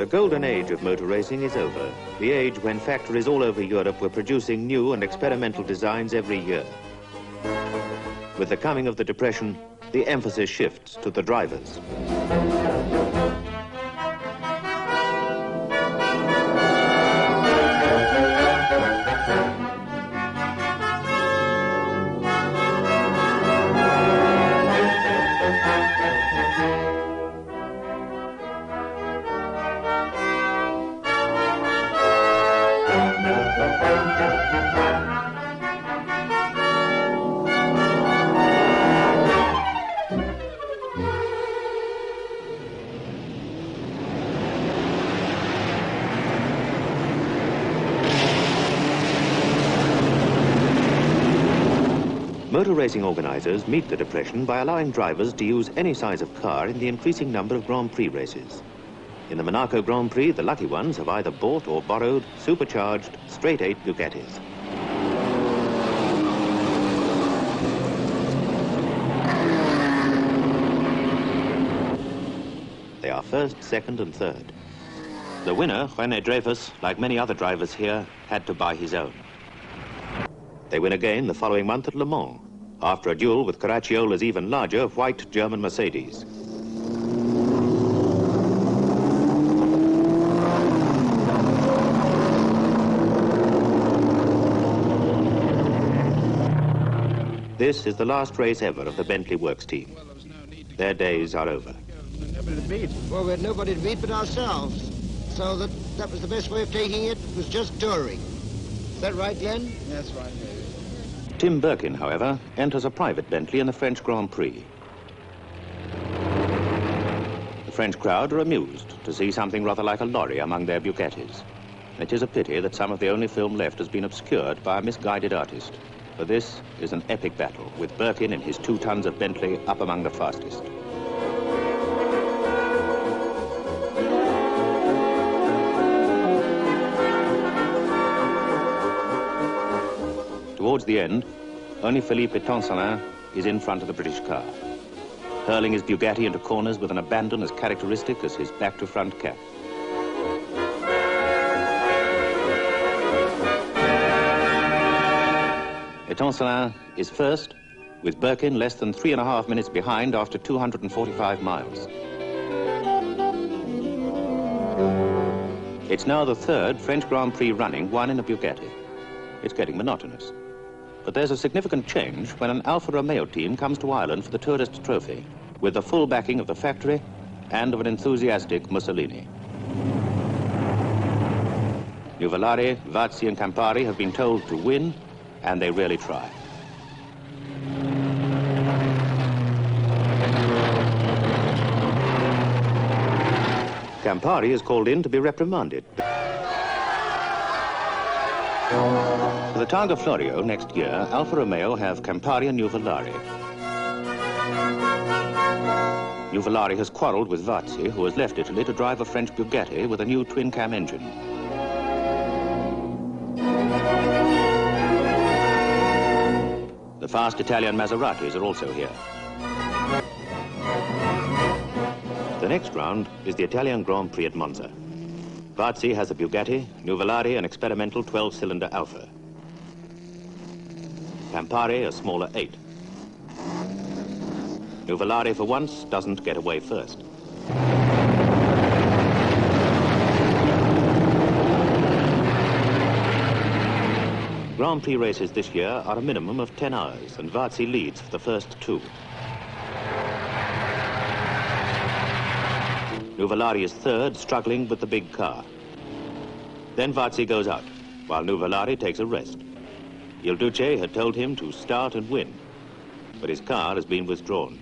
The golden age of motor racing is over, the age when factories all over Europe were producing new and experimental designs every year. With the coming of the Depression, the emphasis shifts to the drivers. Motor racing organisers meet the Depression by allowing drivers to use any size of car in the increasing number of Grand Prix races. In the Monaco Grand Prix, the lucky ones have either bought or borrowed supercharged straight-eight Bugattis. They are first, second and third. The winner, René Dreyfus, like many other drivers here, had to buy his own. They win again the following month at Le Mans, after a duel with Caracciolla's even larger white German Mercedes. This is the last race ever of the Bentley Works team. Their days are over. Nobody to beat. Well, we had nobody to beat but ourselves. So that was the best way of taking it, was just touring. Is that right, Glenn? That's right. Tim Birkin, however, enters a private Bentley in the French Grand Prix. The French crowd are amused to see something rather like a lorry among their Bugattis. It is a pity that some of the only film left has been obscured by a misguided artist. For this is an epic battle, with Birkin and his 2 tons of Bentley up among the fastest. Towards the end, only Philippe Etancelin is in front of the British car, hurling his Bugatti into corners with an abandon as characteristic as his back-to-front cap. Etancelin is first, with Birkin less than 3.5 minutes behind after 245 miles. It's now the 3rd French Grand Prix running, won in a Bugatti. It's getting monotonous. But there's a significant change when an Alfa Romeo team comes to Ireland for the Tourist Trophy, with the full backing of the factory and of an enthusiastic Mussolini. Nuvolari, Vazzi and Campari have been told to win, and they really try. Campari is called in to be reprimanded. For the Targa Florio next year, Alfa Romeo have Campari and Nuvolari. Nuvolari has quarrelled with Vazzi, who has left Italy to drive a French Bugatti with a new twin-cam engine. The fast Italian Maseratis are also here. The next round is the Italian Grand Prix at Monza. Vazzi has a Bugatti, Nuvolari an experimental 12-cylinder Alfa. Campari a smaller 8. Nuvolari for once doesn't get away first. Grand Prix races this year are a minimum of 10 hours, and Vazzi leads for the first 2. Nuvolari is third, struggling with the big car. Then Vazzi goes out, while Nuvolari takes a rest. Il Duce had told him to start and win, but his car has been withdrawn.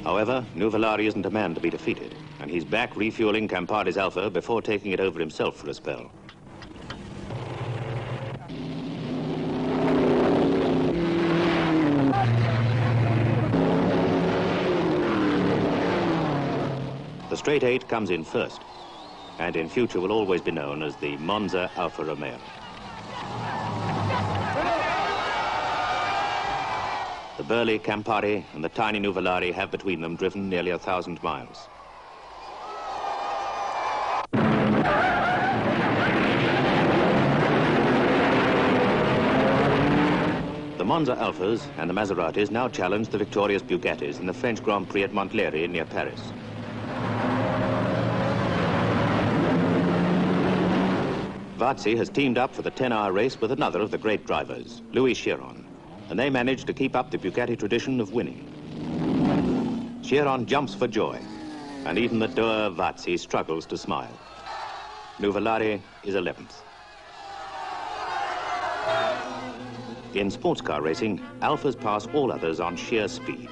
However, Nuvolari isn't a man to be defeated, and he's back refueling Campari's Alfa before taking it over himself for a spell. The straight 8 comes in first, and in future will always be known as the Monza Alfa Romeo. The burly Campari and the tiny Nuvolari have between them driven nearly 1,000 miles. The Monza Alphas and the Maseratis now challenge the victorious Bugattis in the French Grand Prix at Montlhéry near Paris. Vazzi has teamed up for the 10-hour race with another of the great drivers, Louis Chiron, and they manage to keep up the Bugatti tradition of winning. Chiron jumps for joy, and even the dour Vazzi struggles to smile. Nuvolari is 11th. In sports car racing, Alphas pass all others on sheer speed.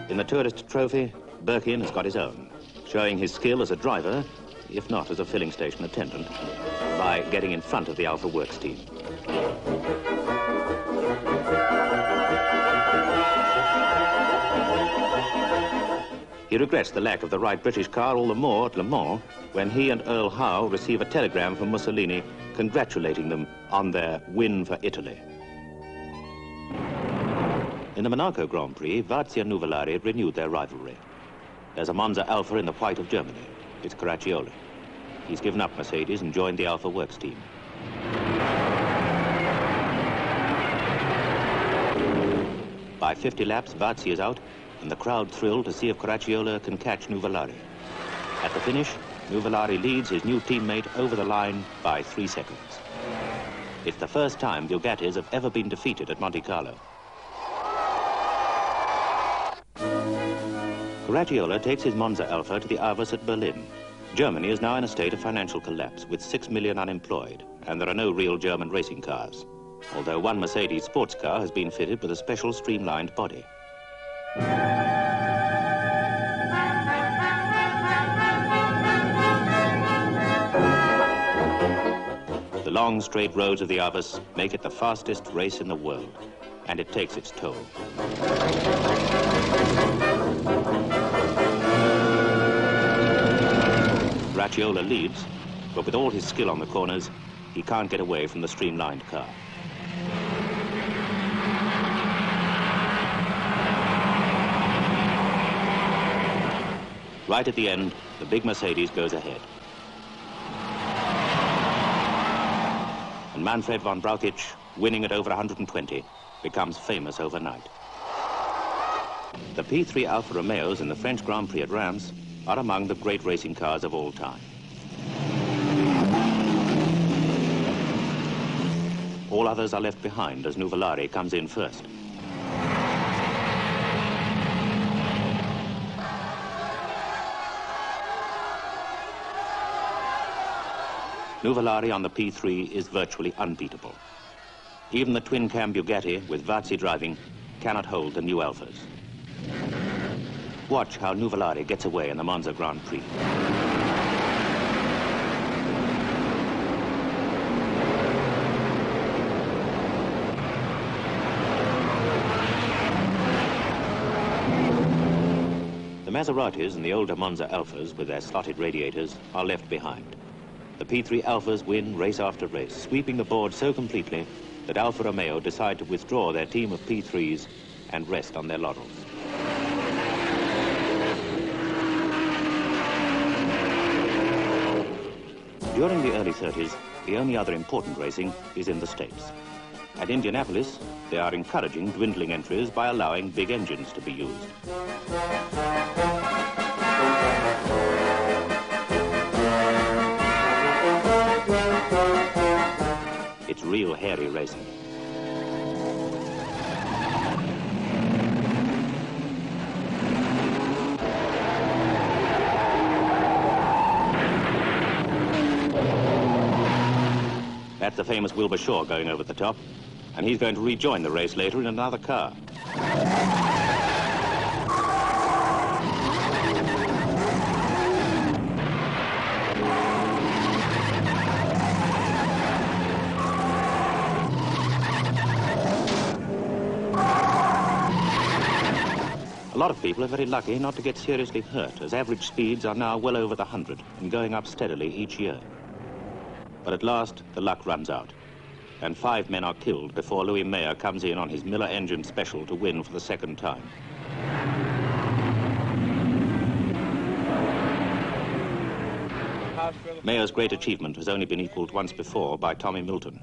In the Tourist Trophy, Birkin has got his own, showing his skill as a driver, if not as a filling station attendant, by getting in front of the Alpha Works team. He regrets the lack of the right British car all the more at Le Mans when he and Earl Howe receive a telegram from Mussolini congratulating them on their win for Italy. In the Monaco Grand Prix, Vazzi and Nuvolari renewed their rivalry. There's a Monza Alpha in the white of Germany. It's Caracciolo. He's given up Mercedes and joined the Alpha Works team. By 50 laps, Vazzi is out, and the crowd thrilled to see if Caracciolo can catch Nuvolari. At the finish, Nuvolari leads his new teammate over the line by 3 seconds. It's the first time Bugattis have ever been defeated at Monte Carlo. Caracciolo takes his Monza Alpha to the Avus at Berlin. Germany is now in a state of financial collapse, with 6 million unemployed, and there are no real German racing cars, although one Mercedes sports car has been fitted with a special streamlined body. The long, straight roads of the Avus make it the fastest race in the world, and it takes its toll. Caracciolo leads, but with all his skill on the corners, he can't get away from the streamlined car. Right at the end, the big Mercedes goes ahead. And Manfred von Brauchitsch, winning at over 120, becomes famous overnight. The P3 Alfa Romeos in the French Grand Prix at Reims are among the great racing cars of all time. All others are left behind as Nuvolari comes in first. Nuvolari on the P3 is virtually unbeatable. Even the twin-cam Bugatti, with Vazzi driving, cannot hold the new Alphas. Watch how Nuvolari gets away in the Monza Grand Prix. The Maseratis and the older Monza Alphas, with their slotted radiators, are left behind. The P3 Alphas win race after race, sweeping the board so completely that Alfa Romeo decide to withdraw their team of P3s and rest on their laurels. During the early 30s, the only other important racing is in the States. At Indianapolis, they are encouraging dwindling entries by allowing big engines to be used. It's real hairy racing. That's the famous Wilbur Shaw going over the top, and he's going to rejoin the race later in another car. A lot of people are very lucky not to get seriously hurt, as average speeds are now well over the 100 and going up steadily each year. But at last, the luck runs out. and 5 men are killed before Louis Mayer comes in on his Miller engine special to win for the second time. Mayer's great achievement has only been equaled once before by Tommy Milton.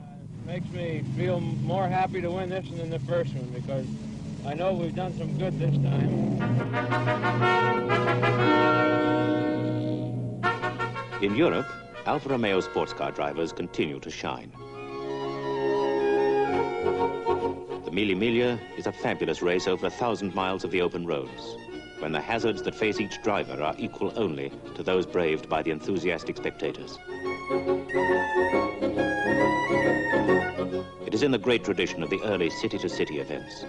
Makes me feel more happy to win this one than the first one, because I know we've done some good this time. In Europe, Alfa Romeo sports car drivers continue to shine. The Mille Miglia is a fabulous race over 1,000 miles of the open roads, when the hazards that face each driver are equal only to those braved by the enthusiastic spectators. It is in the great tradition of the early city-to-city events.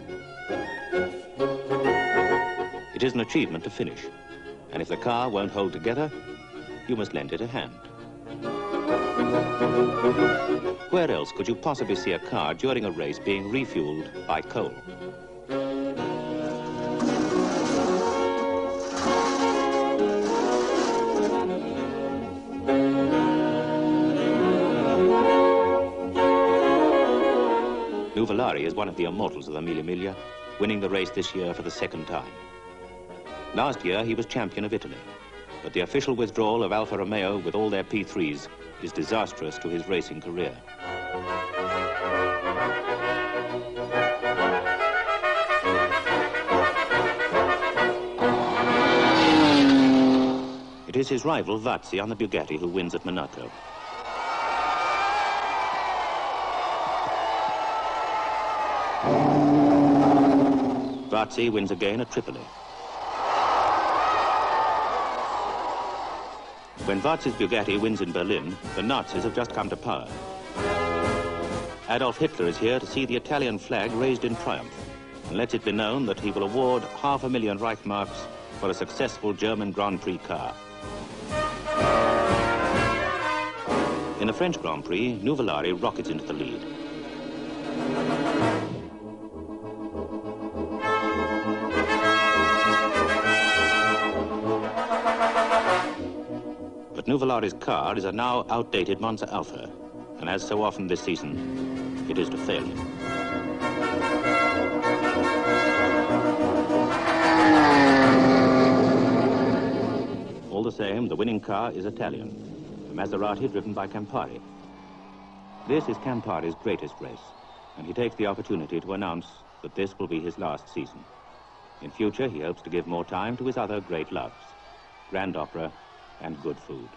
It is an achievement to finish, and if the car won't hold together, you must lend it a hand. Where else could you possibly see a car during a race being refueled by coal? Nuvolari is one of the immortals of the Mille Miglia, winning the race this year for the second time. Last year, he was champion of Italy, but the official withdrawal of Alfa Romeo with all their P3s is disastrous to his racing career. It is his rival, Vazzi, on the Bugatti who wins at Monaco. Vazzi wins again at Tripoli. When Vazzi's Bugatti wins in Berlin, the Nazis have just come to power. Adolf Hitler is here to see the Italian flag raised in triumph, and lets it be known that he will award 500,000 Reichsmarks for a successful German Grand Prix car. In the French Grand Prix, Nuvolari rockets into the lead. But Nuvolari's car is a now outdated Monza Alfa, and as so often this season, it is to fail him. All the same, the winning car is Italian, a Maserati driven by Campari. This is Campari's greatest race, and he takes the opportunity to announce that this will be his last season. In future, he hopes to give more time to his other great loves, grand opera and good food.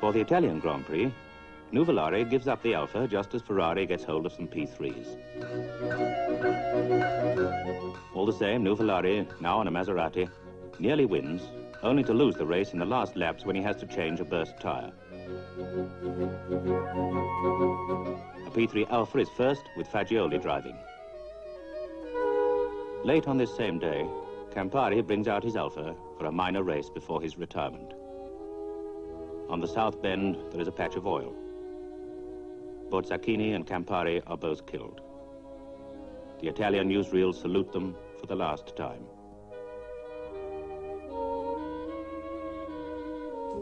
For the Italian Grand Prix, Nuvolari gives up the Alfa just as Ferrari gets hold of some P3s. All the same, Nuvolari, now on a Maserati, nearly wins, only to lose the race in the last laps when he has to change a burst tire. A P3 Alfa is first, with Fagioli driving. Late on this same day, Campari brings out his Alfa for a minor race before his retirement. On the south bend, there is a patch of oil. Bozzacchini and Campari are both killed. The Italian newsreels salute them for the last time.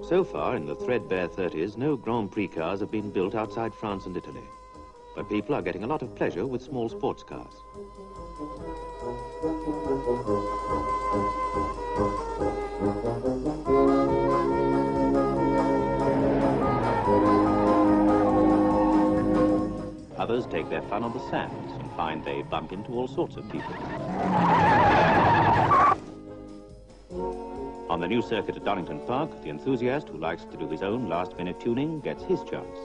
So far, in the threadbare 30s, no Grand Prix cars have been built outside France and Italy. But people are getting a lot of pleasure with small sports cars. Others take their fun on the sands and find they bump into all sorts of people. On the new circuit at Donington Park, the enthusiast who likes to do his own last-minute tuning gets his chance.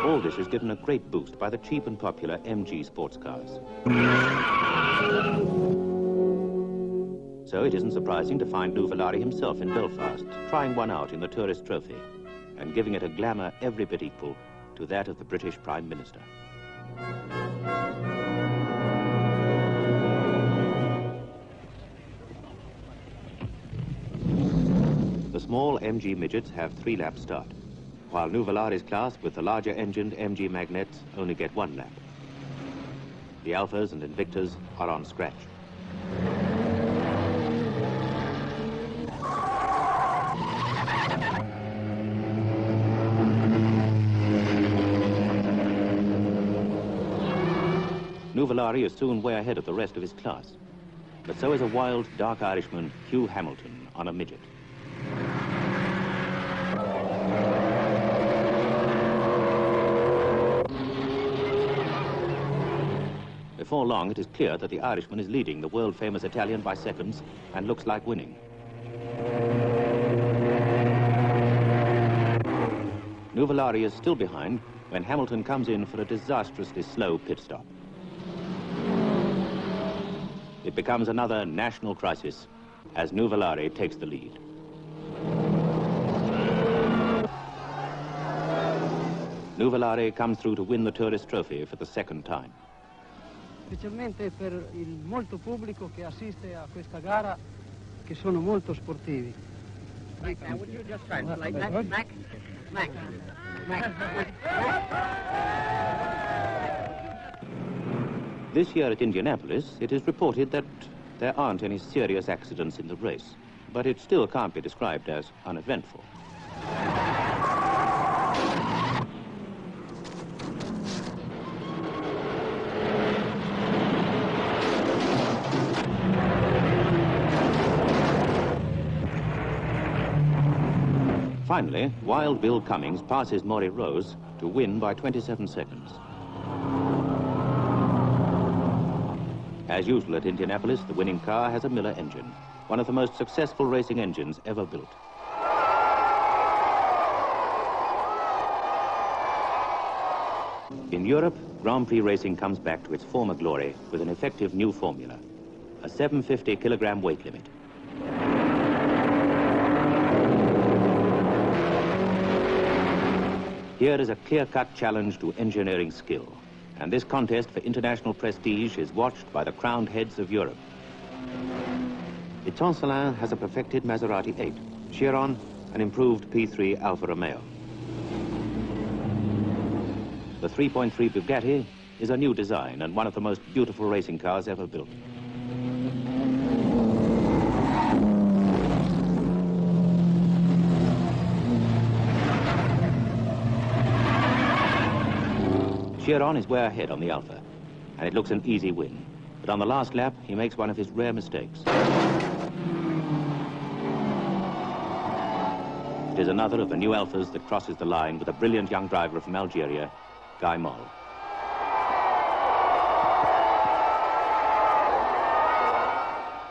All this is given a great boost by the cheap and popular MG sports cars. So it isn't surprising to find Nuvolari himself in Belfast, trying one out in the Tourist Trophy, and giving it a glamour every bit equal to that of the British Prime Minister. The small MG midgets have 3 lap start, while Nuvolare's class with the larger engined MG magnettes only get 1 lap. The Alphas and Invictas are on scratch. Nuvolare is soon way ahead of the rest of his class, but so is a wild, dark Irishman, Hugh Hamilton, on a midget. Before long, it is clear that the Irishman is leading the world-famous Italian by seconds and looks like winning. Nuvolare is still behind when Hamilton comes in for a disastrously slow pit stop. It becomes another national crisis as Nuvolare takes the lead. Nuvolare comes through to win the Tourist Trophy for the 2nd time. Specialmente per il molto pubblico che assiste a questa gara, che sono molto sportivi. Right now, would you just translate that? Mac? Mac. Mac. This year at Indianapolis, it is reported that there aren't any serious accidents in the race, but it still can't be described as uneventful. Finally, Wild Bill Cummings passes Maury Rose to win by 27 seconds. As usual at Indianapolis, the winning car has a Miller engine, one of the most successful racing engines ever built. In Europe, Grand Prix racing comes back to its former glory with an effective new formula, a 750 kilogram weight limit. Here is a clear-cut challenge to engineering skill, and this contest for international prestige is watched by the crowned heads of Europe. Étincelin has a perfected Maserati 8, Chiron an improved P3 Alfa Romeo. The 3.3 Bugatti is a new design and one of the most beautiful racing cars ever built. Chiron is way ahead on the Alfa, and it looks an easy win. But on the last lap, he makes one of his rare mistakes. It is another of the new Alphas that crosses the line with a brilliant young driver from Algeria, Guy Moll.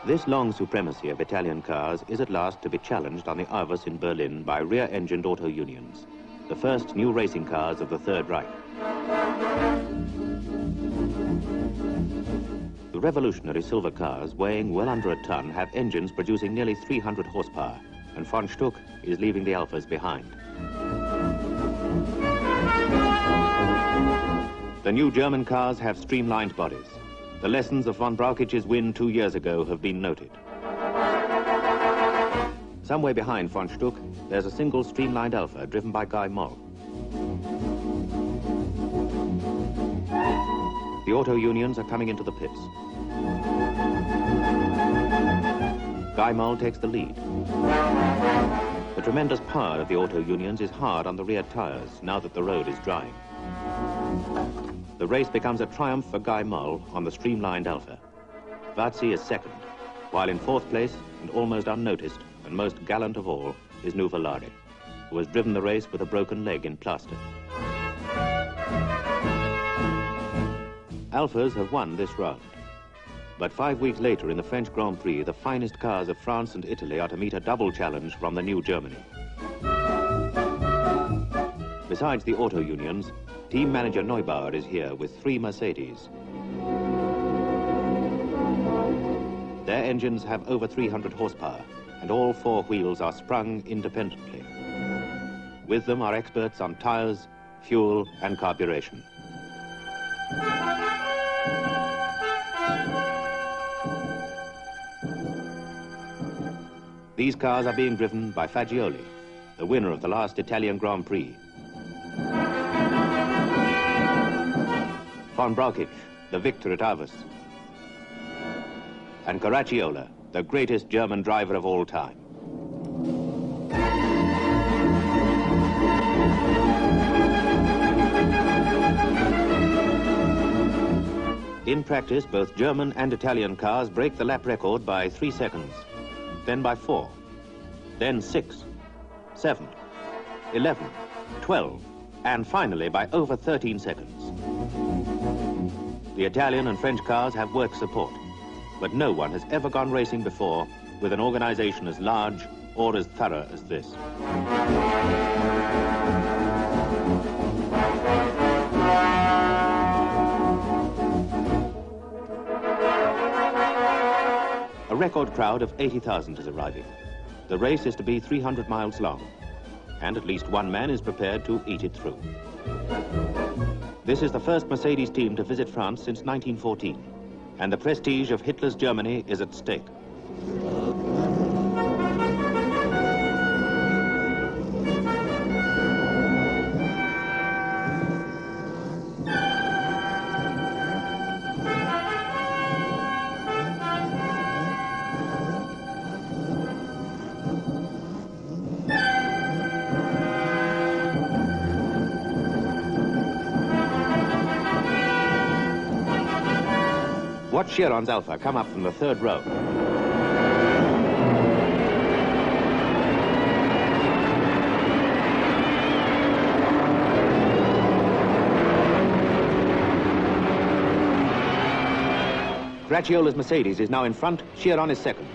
This long supremacy of Italian cars is at last to be challenged on the Arvus in Berlin by rear-engined auto unions, the first new racing cars of the Third Reich. The revolutionary silver cars, weighing well under a ton, have engines producing nearly 300 horsepower, and von Stuck is leaving the Alphas behind. The new German cars have streamlined bodies. The lessons of von Brauchich's win 2 years ago have been noted. Some way behind von Stuck, there's a single streamlined Alfa driven by Guy Moll. The auto unions are coming into the pits. Guy Moll takes the lead. The tremendous power of the auto unions is hard on the rear tires now that the road is drying. The race becomes a triumph for Guy Moll on the streamlined Alfa. Vazzi is second, while in 4th place, and almost unnoticed, and most gallant of all, is Nuvolare, who has driven the race with a broken leg in plaster. Alphas have won this round. But 5 weeks later in the French Grand Prix, the finest cars of France and Italy are to meet a double challenge from the new Germany. Besides the auto unions, team manager Neubauer is here with 3 Mercedes. Their engines have over 300 horsepower, and all 4 wheels are sprung independently. With them are experts on tires, fuel, and carburation. These cars are being driven by Fagioli, the winner of the last Italian Grand Prix. Von Brauchitsch, the victor at Avus. And Caracciolo, the greatest German driver of all time. In practice, both German and Italian cars break the lap record by 3 seconds, then by 4, then 6, 7, 11, 12, and finally by over 13 seconds. The Italian and French cars have work support, but no one has ever gone racing before with an organization as large or as thorough as this. A record crowd of 80,000 is arriving. The race is to be 300 miles long, and at least one man is prepared to eat it through. This is the first Mercedes team to visit France since 1914, and the prestige of Hitler's Germany is at stake. Watch Chiron's Alpha come up from the third row. Caracciolo's Mercedes is now in front, Chiron is second.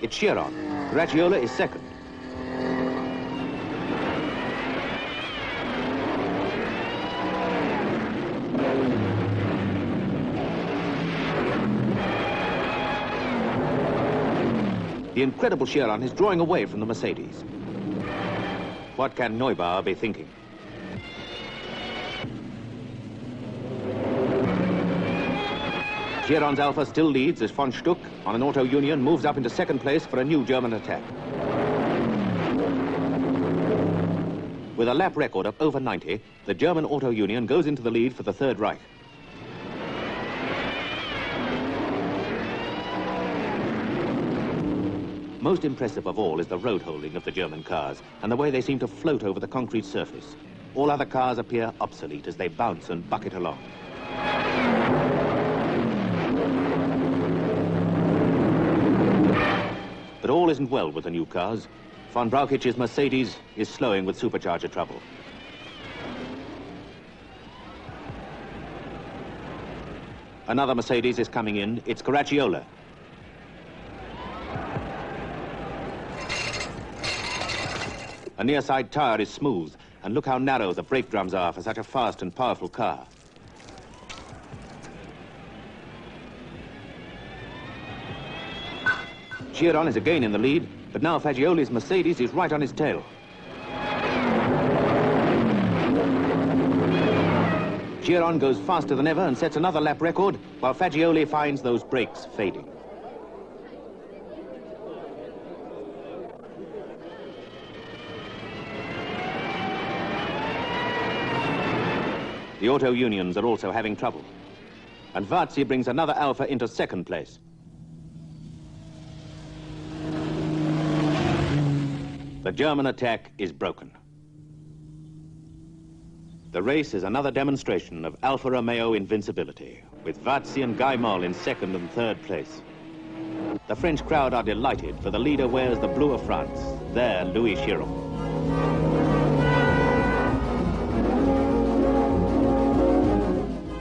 It's Chiron. Caracciolo is second. The incredible Chiron is drawing away from the Mercedes. What can Neubauer be thinking? Chiron's Alpha still leads as von Stuck on an Auto Union moves up into second place for a new German attack. With a lap record of over 90, the German Auto Union goes into the lead for the Third Reich. Most impressive of all is the road holding of the German cars and the way they seem to float over the concrete surface. All other cars appear obsolete as they bounce and bucket along. But all isn't well with the new cars. Von Brauchitsch's Mercedes is slowing with supercharger trouble. Another Mercedes is coming in. It's Caracciolo. A near side tire is smooth, and look how narrow the brake drums are for such a fast and powerful car. Chiron is again in the lead, but now Fagioli's Mercedes is right on his tail. Chiron goes faster than ever and sets another lap record, while Fagioli finds those brakes fading. The Auto Unions are also having trouble. And Varzi brings another Alpha into second place. The German attack is broken. The race is another demonstration of Alfa Romeo invincibility, with Varzi and Guy Moll in second and third place. The French crowd are delighted, for the leader wears the blue of France, their Louis Chiron.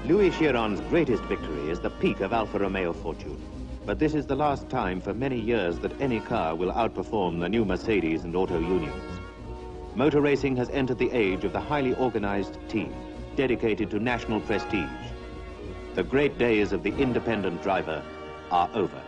Louis Chiron's greatest victory is the peak of Alfa Romeo fortune. But this is the last time for many years that any car will outperform the new Mercedes and Auto Unions. Motor racing has entered the age of the highly organized team, dedicated to national prestige. The great days of the independent driver are over.